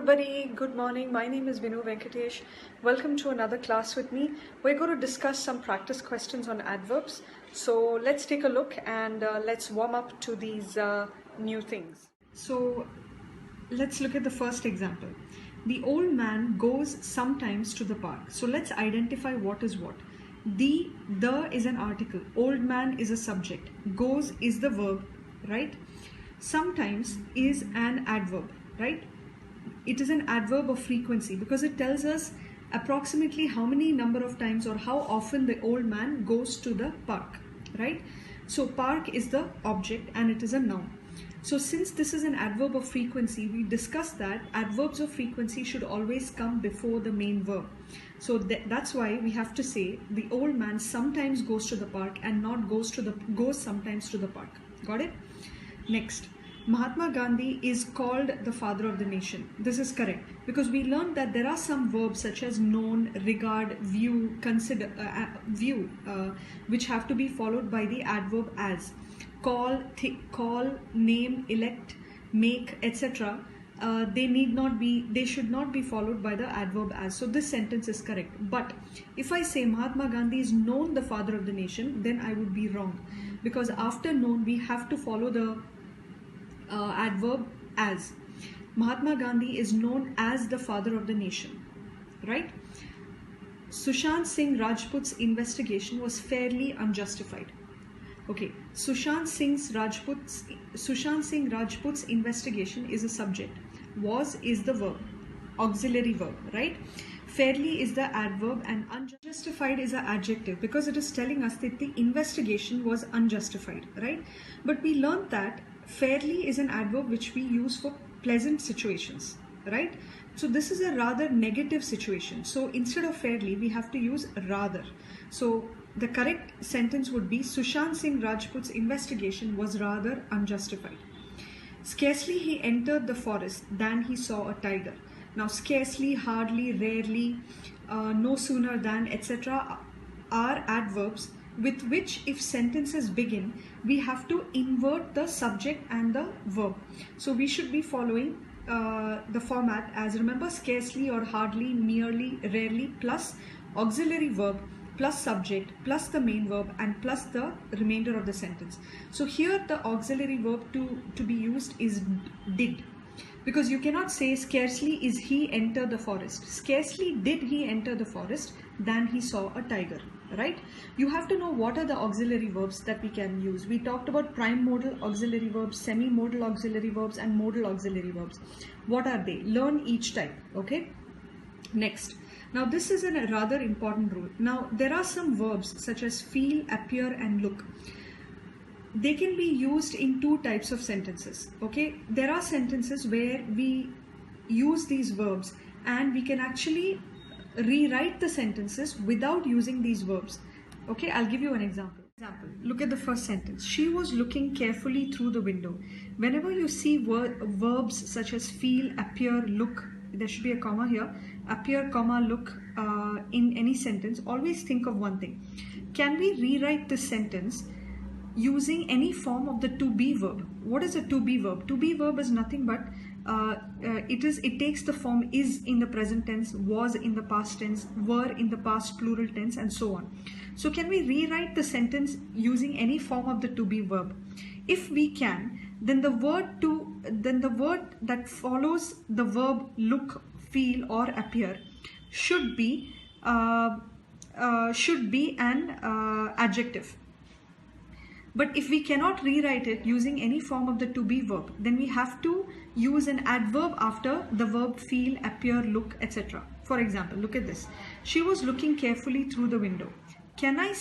everybody, good morning. My name is Binu Venkatesh. Welcome to another class with me. We're going to discuss some practice questions on adverbs. So let's take a look and let's warm up to these new things. So let's look at the first example. The old man goes sometimes to the park. So let's identify what is what. The is an article, old man is a subject, goes is the verb, right? Sometimes is an adverb, right? It is an adverb of frequency because it tells us approximately how many number of times or how often the old man goes to the park, right? So park is the object and it is a noun. So since this is an adverb of frequency, we discussed that adverbs of frequency should always come before the main verb. So that's why we have to say the old man sometimes goes to the park and not goes sometimes to the park. Got it? Next, Mahatma Gandhi is called the father of the nation. This is correct because we learned that there are some verbs such as known, regard, view, consider, which have to be followed by the adverb as. Call, name, elect, make, etc. They should not be followed by the adverb as. So this sentence is correct. But if I say Mahatma Gandhi is known the father of the nation, then I would be wrong because after known we have to follow the adverb as. Mahatma Gandhi is known as the father of the nation, right? Sushant Singh Rajput's investigation was fairly unjustified. Okay, Sushant Singh Rajput's investigation is a subject. Was is the verb, auxiliary verb, right? Fairly is the adverb and unjustified is an adjective because it is telling us that the investigation was unjustified, right? But we learned that fairly is an adverb which we use for pleasant situations, right? So this is a rather negative situation. So instead of fairly, we have to use rather. So the correct sentence would be Sushant Singh Rajput's investigation was rather unjustified. Scarcely he entered the forest than he saw a tiger. Now scarcely, hardly, rarely, no sooner than, etc. are adverbs with which if sentences begin, we have to invert the subject and the verb. So we should be following the format as, remember, scarcely or hardly, merely, rarely plus auxiliary verb plus subject plus the main verb and plus the remainder of the sentence. So here the auxiliary verb to be used is did, because you cannot say scarcely is he enter the forest. Scarcely did he enter the forest than he saw a tiger, right? You have to know what are the auxiliary verbs that we can use. We talked about prime modal auxiliary verbs, semi-modal auxiliary verbs and modal auxiliary verbs. What are they? Learn each type, okay? Next. Now this is a rather important rule. Now there are some verbs such as feel, appear and look. They can be used in two types of sentences, okay? There are sentences where we use these verbs and we can actually rewrite the sentences without using these verbs, okay? I'll give you an example. Look at the first sentence. She was looking carefully through the window. Whenever you see verbs such as feel, appear, look, there should be a comma here, appear, comma, look in any sentence, always think of one thing. Can we rewrite this sentence using any form of the to be verb? What is a to be verb? To be verb is nothing but it takes the form is in the present tense, was in the past tense, were in the past plural tense and so on. So can we rewrite the sentence using any form of the to be verb? If we can, then the word that follows the verb look, feel or appear should be an adjective. But if we cannot rewrite it using any form of the to be verb, then we have to use an adverb after the verb feel, appear, look, etc. For example, look at this. She was looking carefully through the window. Can I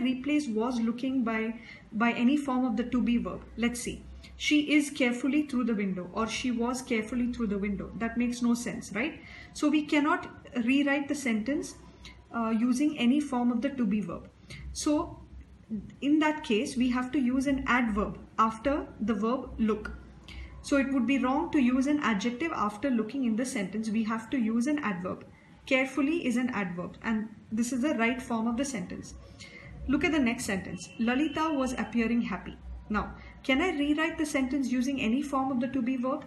replace was looking by any form of the to be verb? Let's see. She is carefully through the window or she was carefully through the window. That makes no sense, right? So we cannot rewrite the sentence using any form of the to be verb. So in that case, we have to use an adverb after the verb look. So it would be wrong to use an adjective after looking in the sentence. We have to use an adverb. Carefully is an adverb and this is the right form of the sentence. Look at the next sentence. Lalita was appearing happy. Now, can I rewrite the sentence using any form of the to be verb?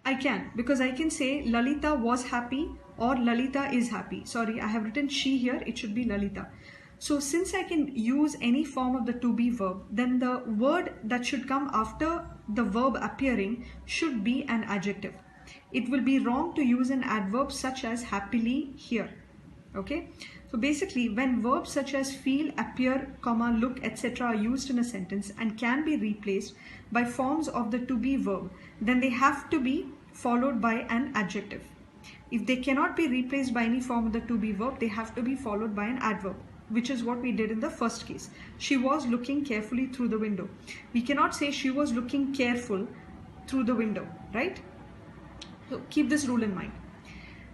I can, because I can say Lalita was happy or Lalita is happy. Sorry, I have written she here, it should be Lalita. So since I can use any form of the to be verb, then the word that should come after the verb appearing should be an adjective. It will be wrong to use an adverb such as happily here. Okay, so basically when verbs such as feel, appear, comma, look, etc. are used in a sentence and can be replaced by forms of the to be verb, then they have to be followed by an adjective. If they cannot be replaced by any form of the to be verb, they have to be followed by an adverb, which is what we did in the first case. She was looking carefully through the window. We cannot say she was looking careful through the window, right? So keep this rule in mind.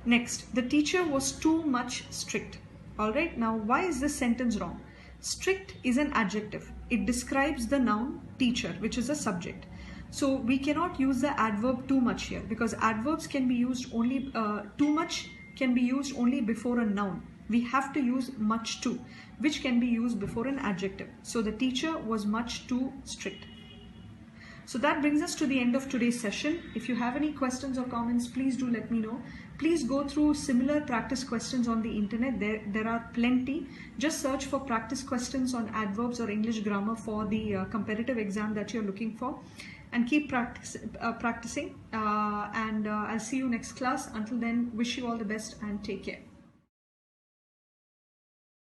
Next, the teacher was too much strict. Alright, now why is this sentence wrong? Strict is an adjective. It describes the noun teacher, which is a subject. So we cannot use the adverb too much here, because adverbs can be used only, too much can be used only before a noun. We have to use much too, which can be used before an adjective. So the teacher was much too strict. So that brings us to the end of today's session. If you have any questions or comments, please do let me know. Please go through similar practice questions on the internet. There are plenty. Just search for practice questions on adverbs or English grammar for the competitive exam that you're looking for. And keep practicing. I'll see you next class. Until then, wish you all the best and take care.